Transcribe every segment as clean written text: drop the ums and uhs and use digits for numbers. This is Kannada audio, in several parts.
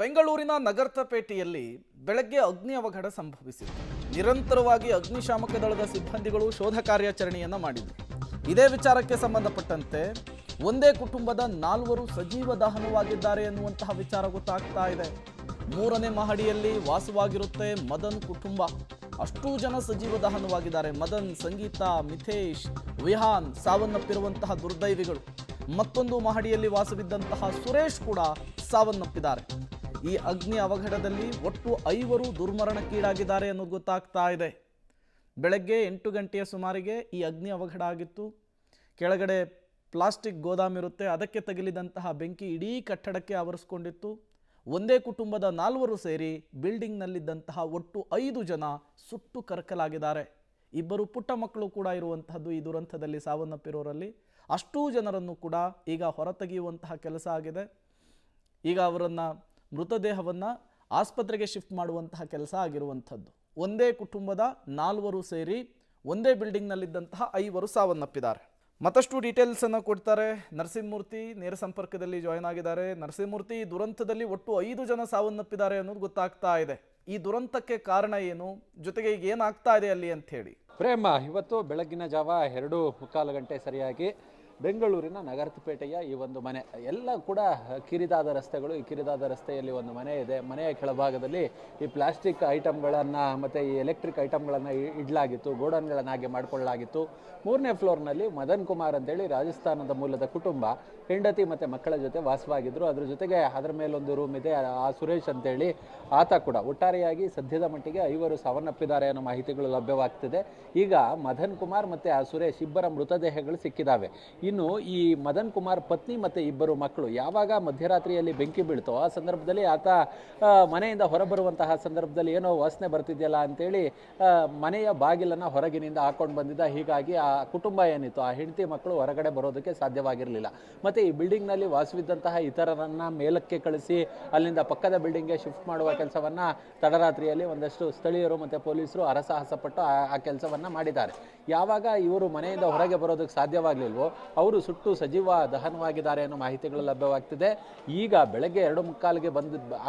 ಬೆಂಗಳೂರಿನ ನಗರ್ತಪೇಟೆಯಲ್ಲಿ ಬೆಳಗ್ಗೆ ಅಗ್ನಿ ಅವಘಡ ಸಂಭವಿಸಿದೆ. ನಿರಂತರವಾಗಿ ಅಗ್ನಿಶಾಮಕ ದಳದ ಸಿಬ್ಬಂದಿಗಳು ಶೋಧ ಕಾರ್ಯಾಚರಣೆಯನ್ನ ಮಾಡಿದರು. ಇದೇ ವಿಚಾರಕ್ಕೆ ಸಂಬಂಧಪಟ್ಟಂತೆ ಒಂದೇ ಕುಟುಂಬದ 4 ಸಜೀವ ದಹನವಾಗಿದ್ದಾರೆ ಎನ್ನುವಂತಹ ವಿಚಾರ ಗೊತ್ತಾಗ್ತಾ ಇದೆ. 3ನೇ ಮಹಡಿಯಲ್ಲಿ ವಾಸವಾಗಿರುತ್ತೆ ಮದನ್ ಕುಟುಂಬ. ಅಷ್ಟೂ ಜನ ಸಜೀವ ದಹನವಾಗಿದ್ದಾರೆ. ಮದನ್, ಸಂಗೀತ, ಮಿಥೇಶ್, ವಿಹಾನ್ ಸಾವನ್ನಪ್ಪಿರುವಂತಹ ದುರ್ದೈವಿಗಳು. ಮತ್ತೊಂದು ಮಹಡಿಯಲ್ಲಿ ವಾಸವಿದ್ದಂತಹ ಸುರೇಶ್ ಕೂಡ ಸಾವನ್ನಪ್ಪಿದ್ದಾರೆ. ಈ ಅಗ್ನಿ ಅವಘಡದಲ್ಲಿ ಒಟ್ಟು 5 ದುರ್ಮರಣಕ್ಕೀಡಾಗಿದ್ದಾರೆ ಅನ್ನೋದು ಗೊತ್ತಾಗ್ತಾ ಇದೆ. ಬೆಳಗ್ಗೆ 8 ಗಂಟೆಯ ಸುಮಾರಿಗೆ ಈ ಅಗ್ನಿ ಅವಘಡ ಆಗಿತ್ತು. ಕೆಳಗಡೆ ಪ್ಲಾಸ್ಟಿಕ್ ಗೋದಾಮಿರುತ್ತೆ, ಅದಕ್ಕೆ ತಗುಲಿದಂತಹ ಬೆಂಕಿ ಇಡೀ ಕಟ್ಟಡಕ್ಕೆ ಆವರಿಸಿಕೊಂಡಿತ್ತು. ಒಂದೇ ಕುಟುಂಬದ 4 ಸೇರಿ ಬಿಲ್ಡಿಂಗ್ನಲ್ಲಿದ್ದಂತಹ ಒಟ್ಟು 5 ಜನ ಸುಟ್ಟು ಕರಕಲಾಗಿದ್ದಾರೆ. 2 ಪುಟ್ಟ ಮಕ್ಕಳು ಕೂಡ ಇರುವಂತಹದ್ದು ಈ ದುರಂತದಲ್ಲಿ ಸಾವನ್ನಪ್ಪಿರೋರಲ್ಲಿ. ಅಷ್ಟೂ ಜನರನ್ನು ಕೂಡ ಈಗ ಹೊರತೆಗೆಯುವಂತಹ ಕೆಲಸ ಆಗಿದೆ. ಈಗ ಅವರನ್ನು ಮೃತದೇಹವನ್ನು ಆಸ್ಪತ್ರೆಗೆ ಶಿಫ್ಟ್ ಮಾಡುವಂತಹ ಕೆಲಸ ಆಗಿರುವಂಥದ್ದು. ಒಂದೇ ಕುಟುಂಬದ 4 ಸೇರಿ ಒಂದೇ ಬಿಲ್ಡಿಂಗ್ನಲ್ಲಿದ್ದಂತಹ 5 ಸಾವನ್ನಪ್ಪಿದ್ದಾರೆ. ಮತ್ತಷ್ಟು ಡೀಟೇಲ್ಸನ್ನು ಕೊಡ್ತಾರೆ ನರಸಿಂಹಮೂರ್ತಿ, ನೇರ ಸಂಪರ್ಕದಲ್ಲಿ ಜಾಯ್ನ್ ಆಗಿದ್ದಾರೆ. ನರಸಿಂಹಮೂರ್ತಿ, ಈ ದುರಂತದಲ್ಲಿ ಒಟ್ಟು 5 ಜನ ಸಾವನ್ನಪ್ಪಿದ್ದಾರೆ ಅನ್ನೋದು ಗೊತ್ತಾಗ್ತಾ ಇದೆ. ಈ ದುರಂತಕ್ಕೆ ಕಾರಣ ಏನು, ಜೊತೆಗೆ ಈಗ ಏನಾಗ್ತಾ ಇದೆ ಅಲ್ಲಿ ಅಂತ ಹೇಳಿ? ಪ್ರೇಮ, ಇವತ್ತು ಬೆಳಗಿನ ಜಾವ 2:15 ಗಂಟೆ ಸರಿಯಾಗಿ ಬೆಂಗಳೂರಿನ ನಗರಪೇಟೆಯ ಈ ಒಂದು ಮನೆ ಎಲ್ಲ ಕೂಡ ಕಿರಿದಾದ ರಸ್ತೆಗಳು. ಈ ಕಿರಿದಾದ ರಸ್ತೆಯಲ್ಲಿ ಒಂದು ಮನೆ ಇದೆ. ಮನೆಯ ಕೆಳಭಾಗದಲ್ಲಿ ಈ ಪ್ಲಾಸ್ಟಿಕ್ ಐಟಮ್ಗಳನ್ನು ಮತ್ತು ಈ ಎಲೆಕ್ಟ್ರಿಕ್ ಐಟಮ್ಗಳನ್ನು ಇಡಲಾಗಿತ್ತು, ಗೋಡನ್ಗಳನ್ನಾಗಿ ಮಾಡಿಕೊಳ್ಳಲಾಗಿತ್ತು. 3ನೇ ಫ್ಲೋರ್ನಲ್ಲಿ ಮದನ್ ಕುಮಾರ್ ಅಂತೇಳಿ ರಾಜಸ್ಥಾನದ ಮೂಲದ ಕುಟುಂಬ ಹೆಂಡತಿ ಮತ್ತು ಮಕ್ಕಳ ಜೊತೆ ವಾಸವಾಗಿದ್ದರು. ಅದ್ರ ಜೊತೆಗೆ ಅದರ ಮೇಲೊಂದು ರೂಮ್ ಇದೆ, ಆ ಸುರೇಶ್ ಅಂತೇಳಿ ಆತ ಕೂಡ. ಒಟ್ಟಾರೆಯಾಗಿ ಸದ್ಯದ ಮಟ್ಟಿಗೆ 5 ಸಾವನ್ನಪ್ಪಿದ್ದಾರೆ ಅನ್ನೋ ಮಾಹಿತಿಗಳು ಲಭ್ಯವಾಗ್ತಿದೆ. ಈಗ ಮದನ್ ಕುಮಾರ್ ಮತ್ತು ಆ ಸುರೇಶ್ ಇಬ್ಬರ ಮೃತದೇಹಗಳು ಸಿಕ್ಕಿದ್ದಾವೆ. ಇನ್ನು ಈ ಮದನ್ ಕುಮಾರ್ ಪತ್ನಿ ಮತ್ತು 2 ಮಕ್ಕಳು ಯಾವಾಗ ಮಧ್ಯರಾತ್ರಿಯಲ್ಲಿ ಬೆಂಕಿ ಬೀಳ್ತೋ ಆ ಸಂದರ್ಭದಲ್ಲಿ ಆತ ಮನೆಯಿಂದ ಹೊರಬರುವಂತಹ ಸಂದರ್ಭದಲ್ಲಿ ಏನೋ ವಾಸನೆ ಬರ್ತಿದೆಯಲ್ಲ ಅಂತೇಳಿ ಮನೆಯ ಬಾಗಿಲನ್ನು ಹೊರಗಿನಿಂದ ಹಾಕೊಂಡು ಬಂದಿದ್ದ. ಹೀಗಾಗಿ ಆ ಕುಟುಂಬ ಏನಿತ್ತು, ಆ ಹೆಂಡತಿ ಮಕ್ಕಳು ಹೊರಗಡೆ ಬರೋದಕ್ಕೆ ಸಾಧ್ಯವಾಗಿರಲಿಲ್ಲ. ಮತ್ತು ಈ ಬಿಲ್ಡಿಂಗ್ನಲ್ಲಿ ವಾಸವಿದ್ದಂತಹ ಇತರರನ್ನು ಮೇಲಕ್ಕೆ ಕಳಿಸಿ ಅಲ್ಲಿಂದ ಪಕ್ಕದ ಬಿಲ್ಡಿಂಗ್ಗೆ ಶಿಫ್ಟ್ ಮಾಡುವ ಕೆಲಸವನ್ನು ತಡರಾತ್ರಿಯಲ್ಲಿ ಒಂದಷ್ಟು ಸ್ಥಳೀಯರು ಮತ್ತು ಪೊಲೀಸರು ಹರಸಾಹಸಪಟ್ಟು ಆ ಕೆಲಸವನ್ನು ಮಾಡಿದ್ದಾರೆ. ಯಾವಾಗ ಇವರು ಮನೆಯಿಂದ ಹೊರಗೆ ಬರೋದಕ್ಕೆ ಸಾಧ್ಯವಾಗಲಿಲ್ವೋ ಅವರು ಸುಟ್ಟು ಸಜೀವ ದಹನವಾಗಿದ್ದಾರೆ ಅನ್ನೋ ಮಾಹಿತಿಗಳು ಲಭ್ಯವಾಗ್ತಿದೆ. ಈಗ ಬೆಳಗ್ಗೆ 2:15ಗೆ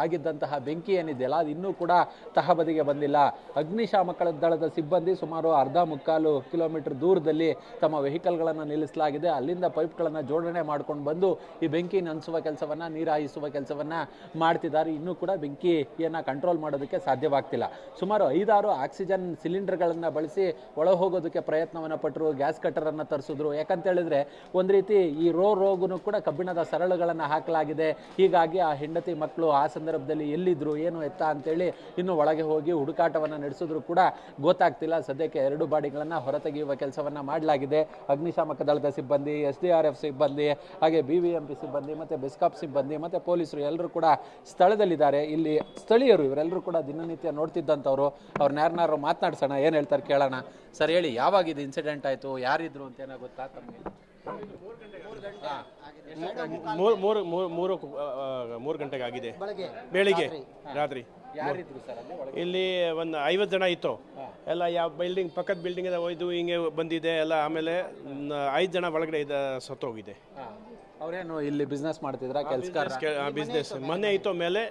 ಆಗಿದ್ದಂತಹ ಬೆಂಕಿ ಏನಿದೆಯಲ್ಲ ಅದು ಇನ್ನೂ ಕೂಡ ತಹಬದಿಗೆ ಬಂದಿಲ್ಲ. ಅಗ್ನಿಶಾಮಕ ದಳದ ಸಿಬ್ಬಂದಿ ಸುಮಾರು 1/4 ಕಿಲೋಮೀಟರ್ ದೂರದಲ್ಲಿ ತಮ್ಮ ವೆಹಿಕಲ್ಗಳನ್ನು ನಿಲ್ಲಿಸಲಾಗಿದೆ. ಅಲ್ಲಿಂದ ಪೈಪ್ಗಳನ್ನು ಜೋಡಣೆ ಮಾಡ್ಕೊಂಡು ಬಂದು ಈ ಬೆಂಕಿ ನಂದಿಸುವ ಕೆಲಸವನ್ನು, ನೀರಾಯಿಸುವ ಕೆಲಸವನ್ನು ಮಾಡ್ತಿದ್ದಾರೆ. ಇನ್ನೂ ಕೂಡ ಬೆಂಕಿಯನ್ನು ಕಂಟ್ರೋಲ್ ಮಾಡೋದಕ್ಕೆ ಸಾಧ್ಯವಾಗ್ತಿಲ್ಲ. ಸುಮಾರು 5-6 ಆಕ್ಸಿಜನ್ ಸಿಲಿಂಡರ್ಗಳನ್ನು ಬಳಸಿ ಒಳ ಹೋಗೋದಕ್ಕೆ ಪ್ರಯತ್ನವನ್ನು ಪಟ್ಟರು, ಗ್ಯಾಸ್ ಕಟ್ಟರನ್ನು ತರಿಸಿದ್ರು. ಯಾಕಂತೇಳಿದ್ರೆ ಒಂದು ರೀತಿ ಈ ರೋಗನು ಕೂಡ ಕಬ್ಬಿಣದ ಸರಳುಗಳನ್ನು ಹಾಕಲಾಗಿದೆ. ಹೀಗಾಗಿ ಆ ಹೆಂಡತಿ ಮಕ್ಕಳು ಆ ಸಂದರ್ಭದಲ್ಲಿ ಎಲ್ಲಿದ್ರು, ಏನು ಎತ್ತ ಅಂತೇಳಿ ಇನ್ನು ಒಳಗೆ ಹೋಗಿ ಹುಡುಕಾಟವನ್ನು ನಡೆಸಿದ್ರು ಕೂಡ ಗೊತ್ತಾಗ್ತಿಲ್ಲ. ಸದ್ಯಕ್ಕೆ 2 ಬಾಡಿಗಳನ್ನು ಹೊರತೆಗೆಯುವ ಕೆಲಸವನ್ನು ಮಾಡಲಾಗಿದೆ. ಅಗ್ನಿಶಾಮಕ ದಳದ ಸಿಬ್ಬಂದಿ, SDRF ಸಿಬ್ಬಂದಿ, ಹಾಗೆ BBMP ಸಿಬ್ಬಂದಿ ಮತ್ತು ಬೆಸ್ಕಾಪ್ ಸಿಬ್ಬಂದಿ ಮತ್ತು ಪೊಲೀಸರು ಎಲ್ಲರೂ ಕೂಡ ಸ್ಥಳದಲ್ಲಿದ್ದಾರೆ. ಇಲ್ಲಿ ಸ್ಥಳೀಯರು ಇವರೆಲ್ಲರೂ ಕೂಡ ದಿನನಿತ್ಯ ನೋಡ್ತಿದ್ದಂಥವ್ರು. ಅವ್ರನ್ನ ಯಾರನ್ನಾರು ಮಾತನಾಡ್ಸೋಣ, ಏನು ಹೇಳ್ತಾರೆ ಕೇಳೋಣ. ಸರ್ ಹೇಳಿ, ಯಾವಾಗ ಇದು ಇನ್ಸಿಡೆಂಟ್ ಆಯಿತು, ಯಾರಿದ್ರು ಅಂತ ಏನೋ ಗೊತ್ತಾ ತಮಗೆ? 3 ಗಂಟೆಗೆ ಆಗಿದೆ, ಬೆಳಿಗ್ಗೆ ರಾತ್ರಿ. ಯಾರಿದ್ರು ಸರ್ ಇಲ್ಲಿ ಒಂದು 50 ಜನ ಇತ್ತು. ಎಲ್ಲ ಯಾವ ಬಿಲ್ಡಿಂಗ್ ಪಕ್ಕದ ಬಿಲ್ಡಿಂಗ್ ಹೋಯ್ದು ಹಿಂಗೆ ಬಂದಿದೆ ಎಲ್ಲ. ಆಮೇಲೆ 5 ಜನ ಒಳಗಡೆ ಸತ್ತೋಗಿದೆ. ಅವರೇನು ಇಲ್ಲಿ ಬಿಸ್ನೆಸ್ ಮಾಡ್ತಿದ್ರ? ಬಿಸ್ನೆಸ್ ಮನೆ ಇತ್ತು, ಮೇಲೆ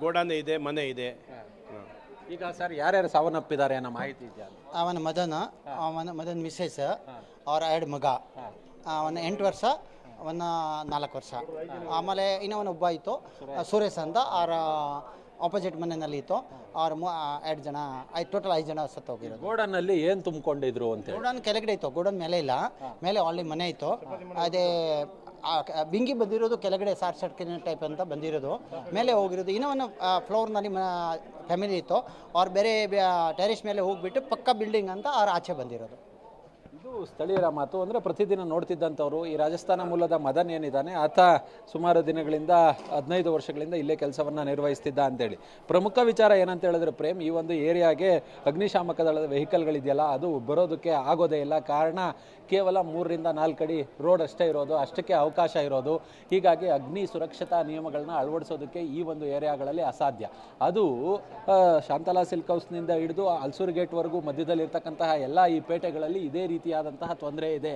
ಗೋಡಾನೆ ಇದೆ, ಮನೆ ಇದೆ. ಈಗ ಸರ್ ಯಾರ್ಯಾರು ಸಾವನ್ನಪ್ಪಿದ್ದಾರೆ ಅನ್ನೋ ಮಾಹಿತಿ ಇದೆಯಾ? ಅವನ ಮದನ್ ಮಿಸ್ಸೆಸ್, ಅವರ 2 ಮಗ, ಅವನ 8 ವರ್ಷ, ಅವನ 4 ವರ್ಷ. ಆಮೇಲೆ ಇನ್ನೊಬ್ಬ ಇತ್ತು ಸುರೇಶ್ ಅಂತ, ಅವರ ಆಪೋಸಿಟ್ ಮನೆಯಲ್ಲಿ ಇತ್ತು. ಅವ್ರ 2 ಜನ, ಟೋಟಲ್ 5 ಜನ ಸತ್ತೋಗಿರೋದು. ಗೋಡನ್ನಲ್ಲಿ ಏನು ತುಂಬಿಕೊಂಡಿದ್ರು ಅಂತ? ಗೋಡನ್ ಕೆಳಗಡೆ ಇತ್ತು, ಗೋಡನ್ ಮೇಲೆ ಇಲ್ಲ, ಮೇಲೆ ಆಲ್ರೆಡಿ ಮನೆ ಇತ್ತು. ಅದೇ ಬಿಂಗಿ ಬಂದಿರೋದು ಕೆಳಗಡೆ ಶಾರ್ಟ್ ಸರ್ಕ್ಯೂಟ್ ಟೈಪ್ ಅಂತ ಬಂದಿರೋದು, ಮೇಲೆ ಹೋಗಿರೋದು. ಇನ್ನೂ ಒಂದು ಫ್ಲೋರ್ನಲ್ಲಿ ಫ್ಯಾಮಿಲಿ ಇತ್ತು. ಅವ್ರು ಬೇರೆ ಟೆರೆಸ್ ಮೇಲೆ ಹೋಗ್ಬಿಟ್ಟು ಪಕ್ಕ ಬಿಲ್ಡಿಂಗ್ ಅಂತ ಅವ್ರು ಆಚೆ ಬಂದಿರೋದು. ಇದು ಸ್ಥಳೀಯರ ಮಾತು. ಅಂದರೆ ಪ್ರತಿದಿನ ನೋಡ್ತಿದ್ದಂಥವ್ರು. ಈ ರಾಜಸ್ಥಾನ ಮೂಲದ ಮದನ್ ಏನಿದ್ದಾನೆ ಆತ ಸುಮಾರು ದಿನಗಳಿಂದ 15 ವರ್ಷಗಳಿಂದ ಇಲ್ಲೇ ಕೆಲಸವನ್ನು ನಿರ್ವಹಿಸ್ತಿದ್ದ ಅಂತೇಳಿ. ಪ್ರಮುಖ ವಿಚಾರ ಏನಂತ ಹೇಳಿದ್ರೆ ಪ್ರೇಮ್, ಈ ಒಂದು ಏರಿಯಾಗೆ ಅಗ್ನಿಶಾಮಕ ದಳದ ವೆಹಿಕಲ್ಗಳಿದೆಯಲ್ಲ ಅದು ಬರೋದಕ್ಕೆ ಆಗೋದೇ ಇಲ್ಲ. ಕಾರಣ ಕೇವಲ 3ರಿಂದ 4 ಅಡಿ ರೋಡ್ ಅಷ್ಟೇ ಇರೋದು, ಅಷ್ಟಕ್ಕೆ ಅವಕಾಶ ಇರೋದು. ಹೀಗಾಗಿ ಅಗ್ನಿ ಸುರಕ್ಷತಾ ನಿಯಮಗಳನ್ನ ಅಳವಡಿಸೋದಕ್ಕೆ ಈ ಒಂದು ಏರಿಯಾಗಳಲ್ಲಿ ಅಸಾಧ್ಯ. ಅದು ಶಾಂತಲಾ ಸಿಲ್ಕ್ ಹೌಸ್ನಿಂದ ಹಿಡಿದು ಅಲ್ಸೂರು ಗೇಟ್ವರೆಗೂ ಮಧ್ಯದಲ್ಲಿರ್ತಕ್ಕಂತಹ ಎಲ್ಲ ಈ ಪೇಟೆಗಳಲ್ಲಿ ಇದೇ ರೀತಿಯಾದಂತಹ ತೊಂದರೆ ಇದೆ.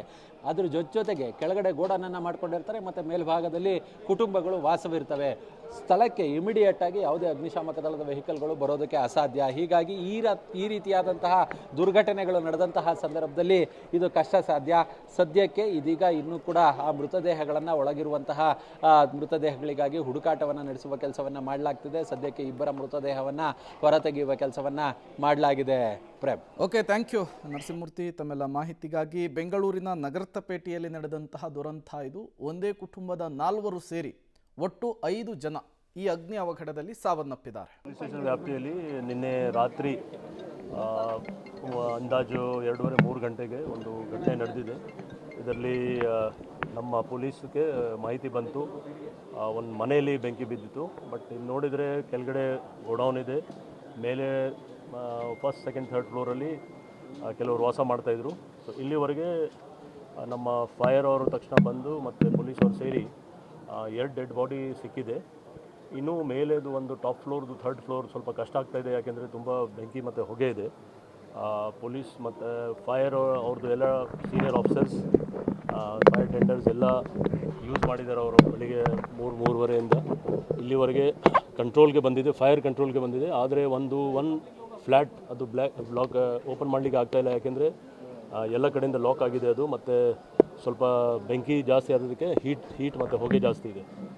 ಅದ್ರ ಜೊತೆಗೆ ಕೆಳಗಡೆ ಗೋಡನನ್ನು ಮಾಡ್ಕೊಂಡಿರ್ತಾರೆ ಮತ್ತು ಮೇಲ್ಭಾಗದಲ್ಲಿ ಕುಟುಂಬಗಳು ವಾಸವಿರ್ತವೆ. ಸ್ಥಳಕ್ಕೆ ಇಮಿಡಿಯೇಟ್ ಆಗಿ ಯಾವುದೇ ಅಗ್ನಿಶಾಮಕ ದಳದ ವೆಹಿಕಲ್ಗಳು ಬರೋದಕ್ಕೆ ಅಸಾಧ್ಯ. ಹೀಗಾಗಿ ಈ ರೀತಿಯಾದಂತಹ ದುರ್ಘಟನೆಗಳು ನಡೆದಂತಹ ಸಂದರ್ಭದಲ್ಲಿ ಇದು ಕಷ್ಟ ಸಾಧ್ಯ. ಸದ್ಯಕ್ಕೆ ಇದೀಗ ಇನ್ನೂ ಕೂಡ ಆ ಮೃತದೇಹಗಳನ್ನು ಒಳಗಿರುವಂತಹ ಮೃತದೇಹಗಳಿಗಾಗಿ ಹುಡುಕಾಟವನ್ನು ನಡೆಸುವ ಕೆಲಸವನ್ನು ಮಾಡಲಾಗ್ತಿದೆ. ಸದ್ಯಕ್ಕೆ ಇಬ್ಬರ ಮೃತದೇಹವನ್ನು ಹೊರತೆಗೆಯುವ ಕೆಲಸವನ್ನು ಮಾಡಲಾಗಿದೆ. Prem. Okay, thank you Narasimhamurthy ತಮ್ಮೆಲ್ಲ ಮಾಹಿತಿಗಾಗಿ. ಬೆಂಗಳೂರಿನ ನಗರತಪೇಟೆಯಲ್ಲಿ ನಡೆದಂತಹ ದುರಂತ ಇದು. ಒಂದೇ ಕುಟುಂಬದ 4 ಸೇರಿ ಒಟ್ಟು 5 ಜನ ಈ ಅಗ್ನಿ ಅವಘಡದಲ್ಲಿ ಸಾವನ್ನಪ್ಪಿದ್ದಾರೆ. ಪೊಲೀಸ್ ಸ್ಟೇಷನ್ ವ್ಯಾಪ್ತಿಯಲ್ಲಿ ನಿನ್ನೆ ರಾತ್ರಿ ಅಂದಾಜು 2:30-3 ಗಂಟೆಗೆ ಒಂದು ಘಟನೆ ನಡೆದಿದೆ. ಇದರಲ್ಲಿ ನಮ್ಮ ಪೊಲೀಸ್ಗೆ ಮಾಹಿತಿ ಬಂತು, ಒಂದು ಮನೆಯಲ್ಲಿ ಬೆಂಕಿ ಬಿದ್ದಿತ್ತು. ಬಟ್ ಇಲ್ಲಿ ನೋಡಿದರೆ ಕೆಳಗಡೆ ಗೋಡೌನ್ ಇದೆ, ಮೇಲೆ ಫಸ್ಟ್ ಸೆಕೆಂಡ್ ಥರ್ಡ್ ಫ್ಲೋರಲ್ಲಿ ಕೆಲವರು ವಾಸ ಮಾಡ್ತಾಯಿದ್ರು. ಸೊ ಇಲ್ಲಿವರೆಗೆ ನಮ್ಮ ಫೈರ್ ಅವರು ತಕ್ಷಣ ಬಂದು ಮತ್ತು ಪೊಲೀಸ್ ಅವರು ಸೇರಿ 2 ಡೆಡ್ ಬಾಡಿ ಸಿಕ್ಕಿದೆ. ಇನ್ನೂ ಮೇಲೆದು ಒಂದು ಟಾಪ್ ಫ್ಲೋರ್ದು ಥರ್ಡ್ ಫ್ಲೋರ್ ಸ್ವಲ್ಪ ಕಷ್ಟ ಆಗ್ತಾಯಿದೆ, ಯಾಕೆಂದರೆ ತುಂಬ ಬೆಂಕಿ ಮತ್ತು ಹೊಗೆ ಇದೆ. ಪೊಲೀಸ್ ಮತ್ತು ಫೈರ್ ಅವ್ರದ್ದು ಎಲ್ಲ ಸೀನಿಯರ್ ಆಫೀಸರ್ಸ್, ಫೈರ್ ಟೆಂಡರ್ಸ್ ಎಲ್ಲ ಯೂಸ್ ಮಾಡಿದ್ದಾರೆ. ಅವರು ಬೆಳಿಗ್ಗೆ 3-3:30ಇಂದ ಇಲ್ಲಿವರೆಗೆ ಕಂಟ್ರೋಲ್ಗೆ ಬಂದಿದೆ, ಫೈರ್ ಕಂಟ್ರೋಲ್ಗೆ ಬಂದಿದೆ. ಆದರೆ ಒಂದು ಫ್ಲ್ಯಾಟ್ ಅದು ಬ್ಲಾಕ್ ಓಪನ್ ಮಾಡಲಿಕ್ಕೆ ಆಗ್ತಾಯಿಲ್ಲ, ಯಾಕೆಂದರೆ ಎಲ್ಲ ಕಡೆಯಿಂದ ಲಾಕ್ ಆಗಿದೆ ಅದು. ಮತ್ತು ಸ್ವಲ್ಪ ಬೆಂಕಿ ಜಾಸ್ತಿ ಆಗೋದಕ್ಕೆ ಹೀಟ್ ಮತ್ತು ಹೊಗೆ ಜಾಸ್ತಿ ಇದೆ.